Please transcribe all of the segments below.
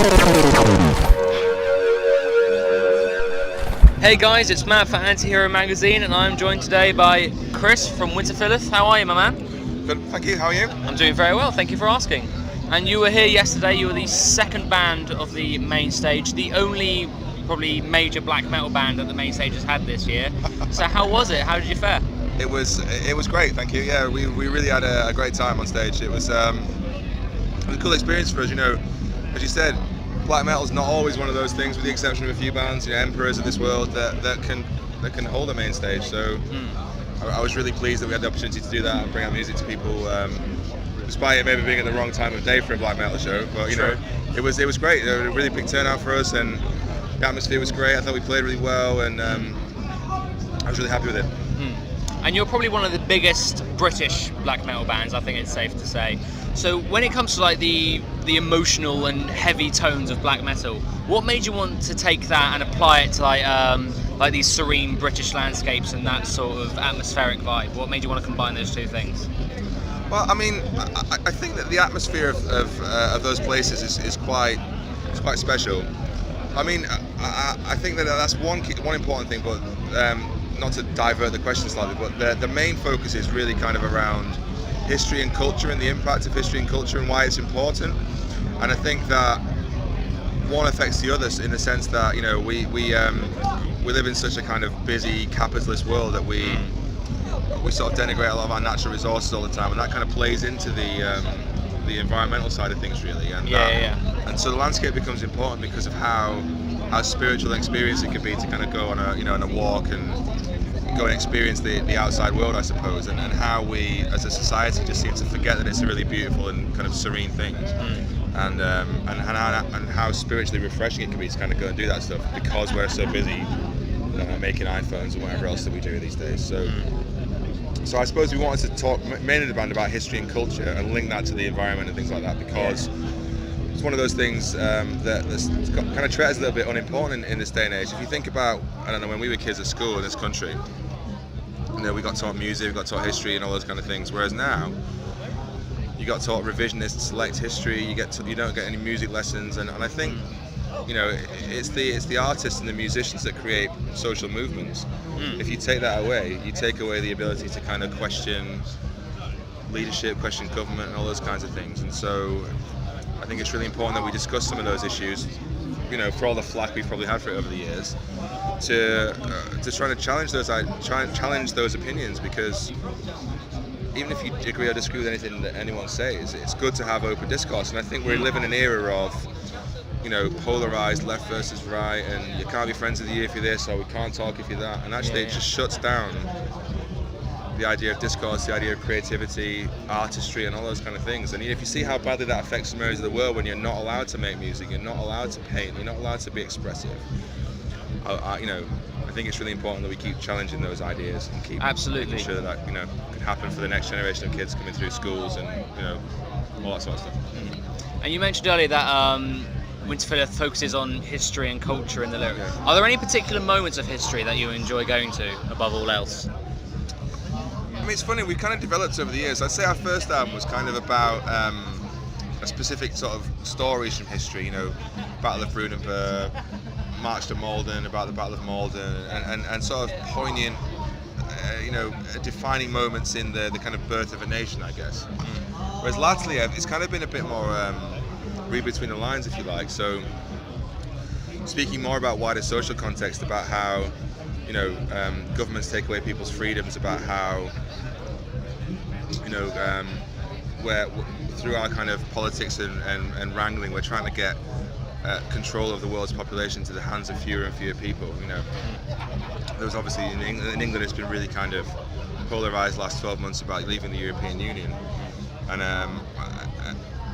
Hey guys, it's Matt for Antihero magazine, and I'm joined today by Chris from Winterfylleth. How are you, my man? Good, thank you. How are you? I'm doing very well, thank you for asking. And you were here yesterday. You were the second band of the main stage, the only probably major black metal band that the main stage has had this year. So how was it? How did you fare? It was great, thank you. Yeah, we really had a great time on stage. It was a cool experience for us. You know, as you said, black metal's not always one of those things, with the exception of a few bands, you know, emperors of this world that can hold a main stage. So I was really pleased that we had the opportunity to do that and bring our music to people, despite it maybe being at the wrong time of day for a black metal show. But you know, it was great. A really big turnout for us, and the atmosphere was great. I thought we played really well, and I was really happy with it. And you're probably one of the biggest British black metal bands, I think it's safe to say. So when it comes to like the emotional and heavy tones of black metal, what made you want to take that and apply it to like these serene British landscapes and that sort of atmospheric vibe? What made you want to combine those two things? Well, I mean, I think that the atmosphere of those places is quite special. I mean, I think that that's one important thing, but not to divert the question slightly, but the main focus is really kind of around history and culture and the impact of history and culture and why it's important. And I think that one affects the other in the sense that, you know, we live in such a kind of busy capitalist world that we sort of denigrate a lot of our natural resources all the time, and that kind of plays into the environmental side of things, really. And and so the landscape becomes important because of how spiritual an experience it can be to kind of go on a walk and go and experience the outside world, I suppose, and how we as a society just seem to forget that it's a really beautiful and kind of serene thing, and how spiritually refreshing it can be to kind of go and do that stuff because we're so busy making iPhones and whatever else that we do these days. So I suppose we wanted to talk mainly the band about history and culture and link that to the environment and things like that, because it's one of those things that's kind of treated as a little bit unimportant in this day and age. If you think about, I don't know, when we were kids at school in this country, you know, we got taught music, we got taught history and all those kind of things, whereas now you got taught revisionist select history, you don't get any music lessons, and I think, you know, it's the artists and the musicians that create social movements. If you take that away, you take away the ability to kind of question leadership, question government and all those kinds of things. And so I think it's really important that we discuss some of those issues, you know, for all the flack we've probably had for it over the years, to try to challenge those opinions, because even if you agree or disagree with anything that anyone says, it's good to have open discourse. And I think we live in an era of, you know, polarized left versus right, and you can't be friends with you if you're this, or we can't talk if you're that, and actually it just shuts down the idea of discourse, the idea of creativity, artistry and all those kind of things. And if you see how badly that affects some areas of the world when you're not allowed to make music, you're not allowed to paint, you're not allowed to be expressive, you know, I think it's really important that we keep challenging those ideas and keep making sure that, you know, can happen for the next generation of kids coming through schools and, you know, all that sort of stuff. And you mentioned earlier that Winterfylleth focuses on history and culture in the lyrics. Are there any particular moments of history that you enjoy going to above all else? I mean, it's funny, we've kind of developed over the years. I'd say our first album was kind of about a specific sort of stories from history, you know, Battle of Brunanburh, March to Malden, about the Battle of Malden, and sort of poignant, you know, defining moments in the kind of birth of a nation, I guess. Whereas latterly, it's kind of been a bit more read between the lines, if you like. So, speaking more about wider social context, about how, you know, governments take away people's freedoms, about how, you know, where through our kind of politics and wrangling, we're trying to get control of the world's population to the hands of fewer and fewer people. You know, there was obviously in England it's been really kind of polarized last 12 months about leaving the European Union,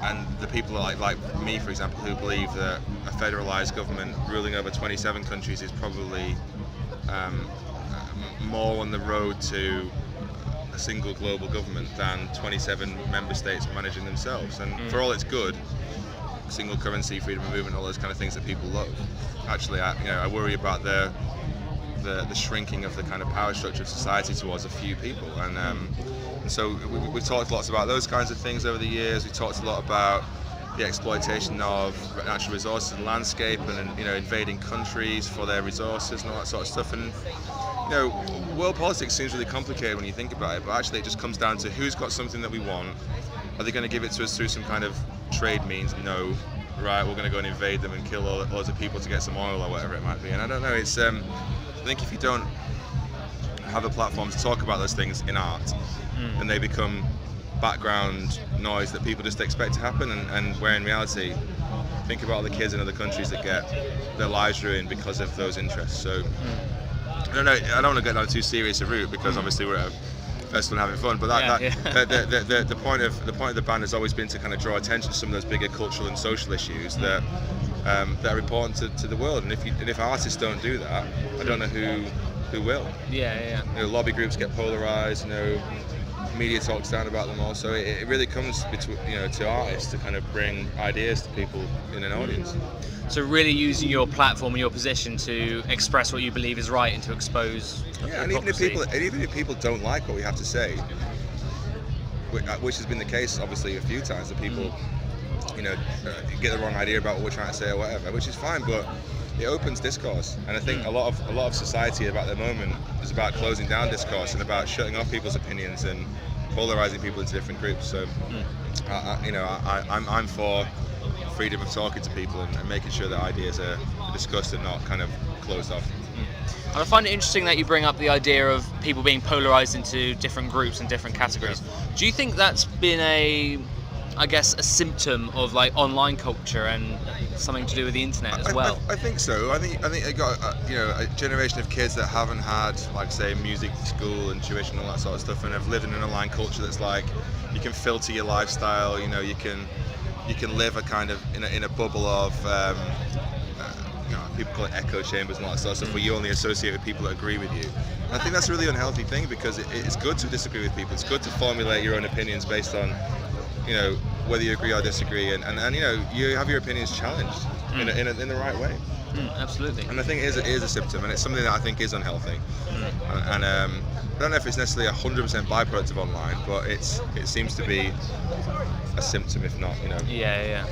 and the people like me, for example, who believe that a federalized government ruling over 27 countries is probably more on the road to a single global government than 27 member states managing themselves. And for all it's good, single currency, freedom of movement, all those kind of things that people love, actually, I worry about the shrinking of the kind of power structure of society towards a few people. And so we've talked lots about those kinds of things over the years. We talked a lot about the exploitation of natural resources and landscape, and invading countries for their resources and all that sort of stuff. And world politics seems really complicated when you think about it, but actually it just comes down to who's got something that we want. Are they going to give it to us through some kind of trade means? No. Right, we're going to go and invade them and kill loads of people to get some oil or whatever it might be. And I don't know, it's I think if you don't have a platform to talk about those things in art, then they become background noise that people just expect to happen, and where in reality, think about all the kids in other countries that get their lives ruined because of those interests. So I don't know, I don't want to get down too serious a route, because obviously we're at a festival and having fun, but the point of the band has always been to kind of draw attention to some of those bigger cultural and social issues that are important to the world. And if artists don't do that, I don't know who will. Lobby groups get polarized, media talks down about them all, so it really comes to artists to kind of bring ideas to people in an audience. So really using your platform and your position to express what you believe is right and to expose and even if people don't like what we have to say, which has been the case obviously a few times, that people get the wrong idea about what we're trying to say or whatever, which is fine, but it opens discourse. And I think a lot of society about the moment is about closing down discourse and about shutting off people's opinions and polarizing people into different groups. So I'm for freedom of talking to people and making sure that ideas are discussed and not kind of closed off. And I find it interesting that you bring up the idea of people being polarized into different groups and different categories. Do you think that's been a symptom of like online culture and something to do with the internet as well? I think so. I think I got a generation of kids that haven't had, like, say, music school and tuition and all that sort of stuff, and have lived in an online culture that's like you can filter your lifestyle. You can live a kind of in a bubble of people call it echo chambers and all that sort of stuff, where you only associate with people that agree with you. And I think that's a really unhealthy thing, because it's good to disagree with people. It's good to formulate your own opinions based on whether you agree or disagree, and you have your opinions challenged in the right way. Absolutely. And I think it is a symptom, and it's something that I think is unhealthy. And I don't know if it's necessarily 100% byproduct of online, but it seems to be a symptom, if not, Yeah.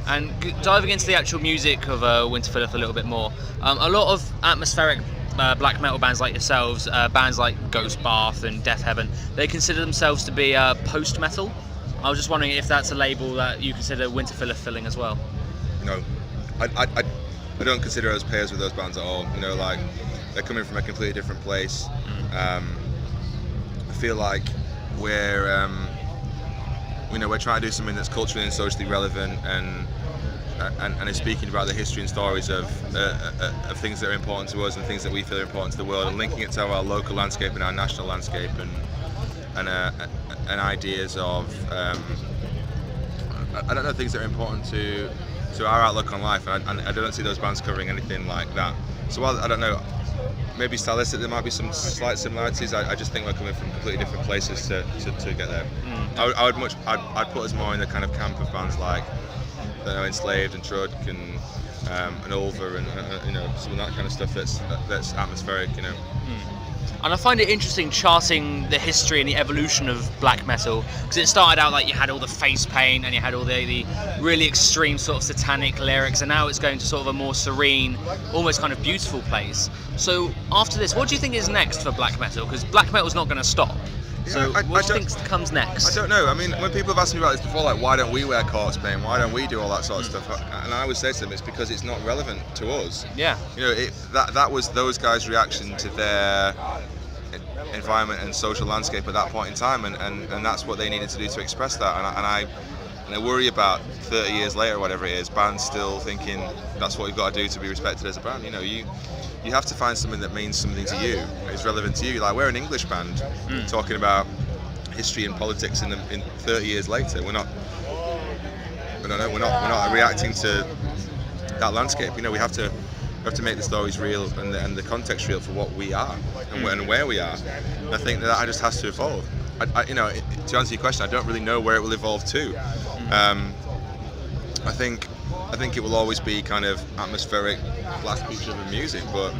And diving into the actual music of Winterfylleth a little bit more, a lot of atmospheric black metal bands like yourselves, bands like Ghost Bath and Death Heaven, they consider themselves to be post-metal. I was just wondering if that's a label that you consider Winterfylleth filling as well. No, I don't consider us pairs with those bands at all. Like, they're coming from a completely different place. I feel like we're trying to do something that's culturally and socially relevant and is speaking about the history and stories of things that are important to us and things that we feel are important to the world, and linking it to our local landscape and our national landscape, and ideas of I don't know, things that are important to our outlook on life, and I don't see those bands covering anything like that. So while I don't know, maybe stylistic there might be some slight similarities, I just think we're coming from completely different places to get there. I'd put us more in the kind of camp of bands like Enslaved and Trudk and Ulver and some of that kind of stuff that's atmospheric. And I find it interesting charting the history and the evolution of black metal, because it started out like you had all the face paint and you had all the really extreme sort of satanic lyrics, and now it's going to sort of a more serene, almost kind of beautiful place. So after this, what do you think is next for black metal? Because black metal's not going to stop. So what do you think comes next? I don't know. I mean, when people have asked me about this before, like, why don't we wear corpse paint? Why don't we do all that sort of stuff? And I would say to them, it's because it's not relevant to us. Yeah. That was those guys' reaction to their environment and social landscape at that point in time, and that's what they needed to do to express that. And I worry about 30 years later, whatever it is, bands still thinking that's what you've got to do to be respected as a band. You have to find something that means something to you, is relevant to you. Like, we're an English band talking about history and politics in 30 years later. We're not reacting to that landscape. We have to make the stories real and the context real for what we are and where we are. And I think that just has to evolve. To answer your question, I don't really know where it will evolve to. I think it will always be kind of atmospheric, blast-beat-driven music, but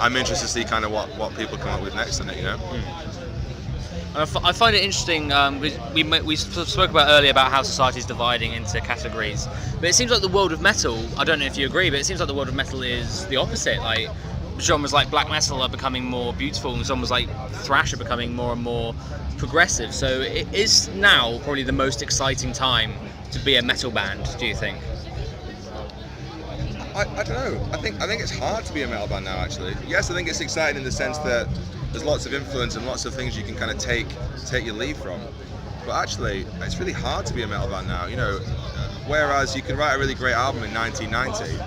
I'm interested to see kind of what people come up with next on it. And I find it interesting. We spoke about earlier about how society is dividing into categories, but it seems like the world of metal. I don't know if you agree, but it seems like the world of metal is the opposite. Like genres like black metal are becoming more beautiful, and genres like thrash are becoming more and more progressive. So it is now probably the most exciting time to be a metal band. Do you think? I don't know. I think it's hard to be a metal band now. Actually, yes, I think it's exciting in the sense that there's lots of influence and lots of things you can kind of take your lead from. But actually, it's really hard to be a metal band now. You know, whereas you could write a really great album in 1990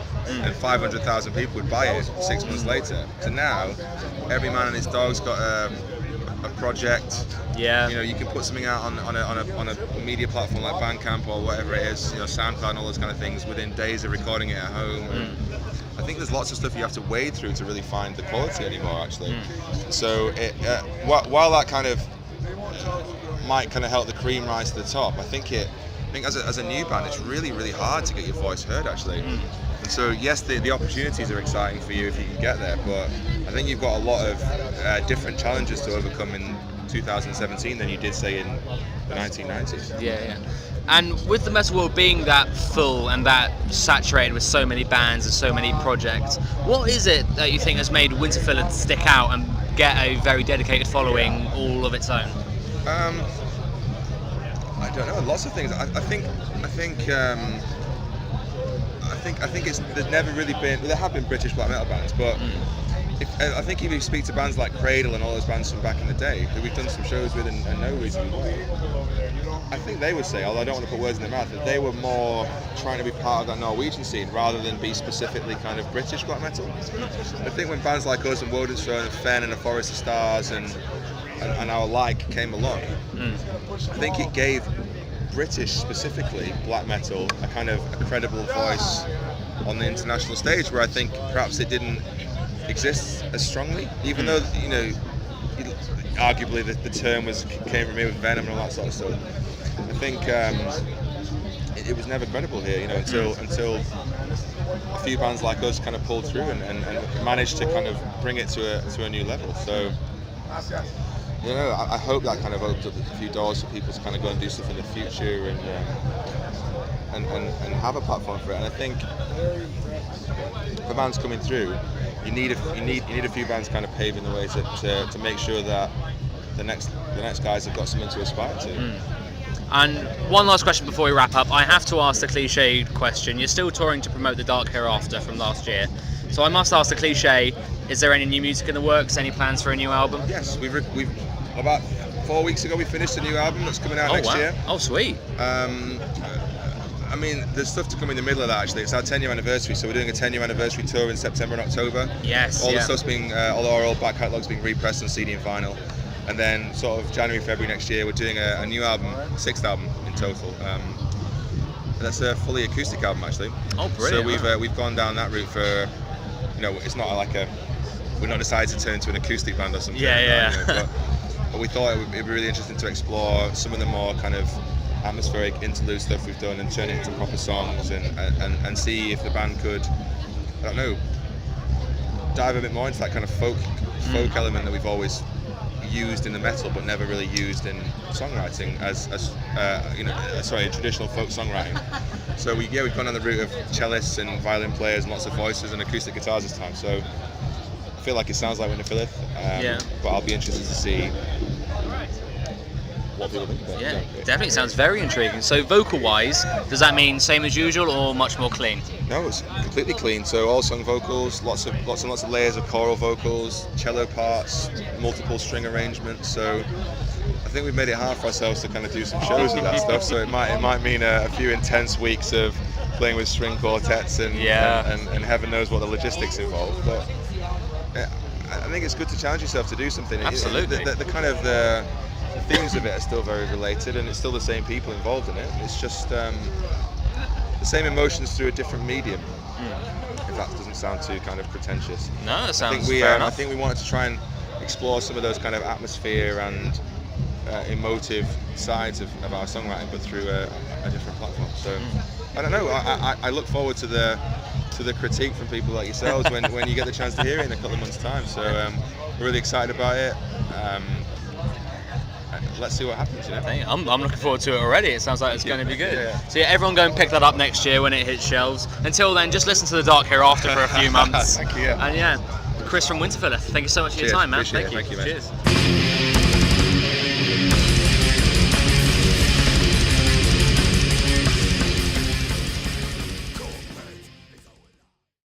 and 500,000 people would buy it 6 months later. So now, every man and his dog's got a project. Yeah. You know, you can put something out on a media platform like Bandcamp or whatever it is, you know, SoundCloud and all those kind of things within days of recording it at home. I think there's lots of stuff you have to wade through to really find the quality anymore, actually. So while that kind of might kind of help the cream rise to the top, I think as a new band, it's really, really hard to get your voice heard, actually. And so yes, the opportunities are exciting for you if you can get there, but I think you've got a lot of different challenges to overcome in 2017 than you did, say, in the 1990s. Yeah. And with the metal world being that full and that saturated with so many bands and so many projects, what is it that you think has made Winterfylleth stick out and get a very dedicated following all of its own? I don't know. Lots of things. I think it's there's never really been. Well, there have been British black metal bands, but I think if you speak to bands like Cradle and all those bands from back in the day, who we've done some shows with and know recently, I think they would say, although I don't want to put words in their mouth, that they were more trying to be part of that Norwegian scene rather than be specifically kind of British black metal. I think when bands like us and Winterfylleth and Fen and The Forest of Stars and our like came along, I think it gave British, specifically black metal, a kind of a credible voice on the international stage, where I think perhaps it didn't exist as strongly, even though, you know, arguably the term came from me with Venom and all that sort of stuff. I think it was never credible here, you know, until a few bands like us kind of pulled through and managed to kind of bring it to a new level. So, you know, I hope that kind of opens up a few doors for people to kind of go and do stuff in the future and have a platform for it. And I think for bands coming through, you need a few bands kind of paving the way to make sure that the next guys have got something to aspire to. And one last question before we wrap up. I have to ask the cliched question. You're still touring to promote The Dark Hereafter from last year, so I must ask the cliche: is there any new music in the works? Any plans for a new album? Yes, we've about 4 weeks ago we finished a new album that's coming out next year. Oh, sweet. I mean, there's stuff to come in the middle of that, actually. It's our 10-year anniversary, so we're doing a 10-year anniversary tour in September and October. Yes. The stuff's all our old back catalogue's being repressed on CD and vinyl. And then sort of January, February next year, we're doing a new album, 6th album in total. That's a fully acoustic album, actually. Oh, brilliant. So we've gone down that route for, you know, it's not like we're not decided to turn into an acoustic band or something. Yeah. But we thought it'd be really interesting to explore some of the more kind of atmospheric interlude stuff we've done and turn it into proper songs and see if the band could, I don't know, dive a bit more into that kind of folk element that we've always used in the metal but never really used in songwriting as traditional folk songwriting. So we've gone on the route of cellists and violin players and lots of voices and acoustic guitars this time. So I feel like it sounds like Winterfylleth, but I'll be interested to see what people think about it. Yeah, definitely sounds very intriguing. So vocal-wise, does that mean same as usual or much more clean? No, it's completely clean. So all sung vocals, lots of layers of choral vocals, cello parts, multiple string arrangements. So I think we've made it hard for ourselves to kind of do some shows with that stuff. So it might mean a few intense weeks of playing with string quartets and heaven knows what the logistics involve. But I think it's good to challenge yourself to do something. Absolutely. The kind of the themes of it are still very related, and it's still the same people involved in it. It's just the same emotions through a different medium. If that doesn't sound too kind of pretentious. No, that sounds fair enough. I think we wanted to try and explore some of those kind of atmosphere and emotive sides of our songwriting, but through a different platform. So I don't know. I look forward to the critique from people like yourselves when you get the chance to hear it in a couple of months' time. So we're really excited about it. let's see what happens. You know? I'm looking forward to it already. It sounds like it's going to be good. Yeah. So yeah, everyone go and pick that up next year when it hits shelves. Until then, just listen to the Dark Hereafter for a few months. Thank you. Yeah. And yeah, Chris from Winterfylleth, thank you so much for your time, man. Appreciate it. Thank you. Thank you, man. Cheers.